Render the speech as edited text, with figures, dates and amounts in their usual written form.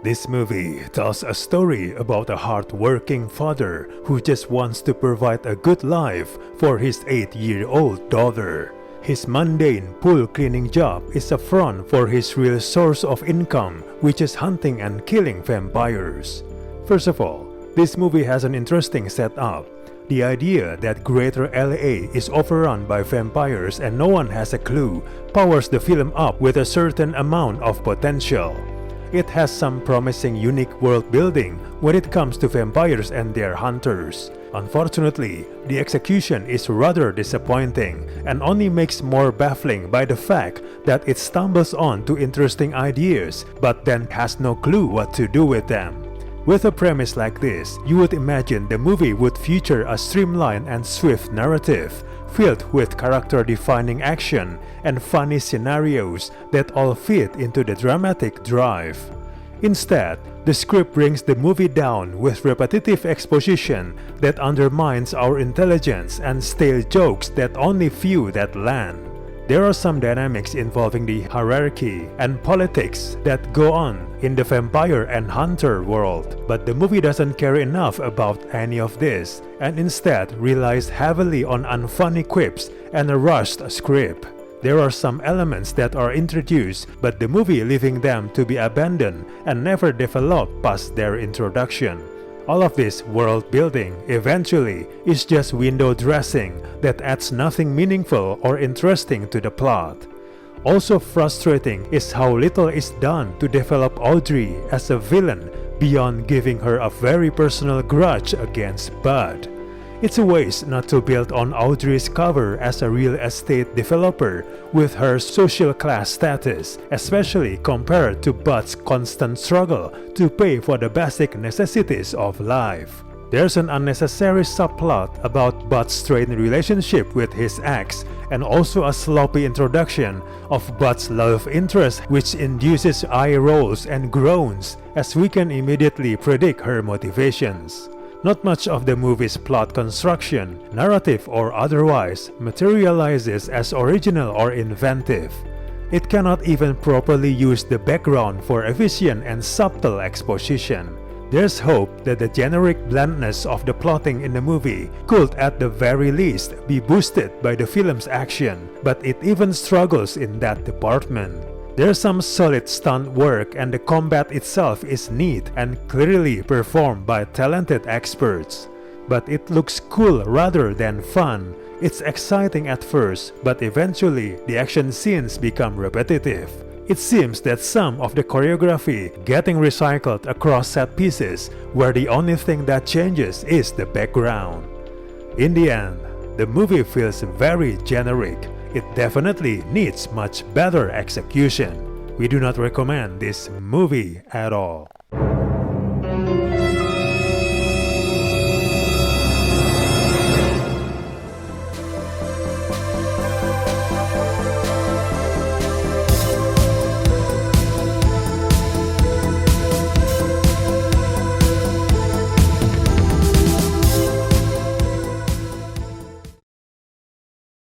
This movie tells a story about a hard-working father who just wants to provide a good life for his 8-year-old daughter. His mundane pool cleaning job is a front for his real source of income, which is hunting and killing vampires. First of all, this movie has an interesting setup. The idea that Greater LA is overrun by vampires and no one has a clue powers the film up with a certain amount of potential. It has some promising unique world building when it comes to vampires and their hunters. Unfortunately, the execution is rather disappointing and only makes more baffling by the fact that it stumbles on to interesting ideas but then has no clue what to do with them. With a premise like this, you would imagine the movie would feature a streamlined and swift narrative, filled with character-defining action and funny scenarios that all fit into the dramatic drive. Instead, the script brings the movie down with repetitive exposition that undermines our intelligence and stale jokes that only few that land. There are some dynamics involving the hierarchy and politics that go on in the vampire and hunter world, but the movie doesn't care enough about any of this and instead relies heavily on unfunny quips and a rushed script. There are some elements that are introduced, but the movie leaving them to be abandoned and never developed past their introduction. All of this world building eventually is just window dressing that adds nothing meaningful or interesting to the plot. Also frustrating is how little is done to develop Audrey as a villain beyond giving her a very personal grudge against Bud. It's a waste not to build on Audrey's cover as a real estate developer with her social class status, especially compared to Bud's constant struggle to pay for the basic necessities of life. There's an unnecessary subplot about Bud's strained relationship with his ex and also a sloppy introduction of Bud's love interest which induces eye rolls and groans as we can immediately predict her motivations. Not much of the movie's plot construction, narrative or otherwise, materializes as original or inventive. It cannot even properly use the background for efficient and subtle exposition. There's hope that the generic blandness of the plotting in the movie could at the very least be boosted by the film's action, but it even struggles in that department. There's some solid stunt work and the combat itself is neat and clearly performed by talented experts. But it looks cool rather than fun. It's exciting at first, but eventually the action scenes become repetitive. It seems that some of the choreography getting recycled across set pieces where the only thing that changes is the background. In the end, the movie feels very generic. It definitely needs much better execution. We do not recommend this movie at all.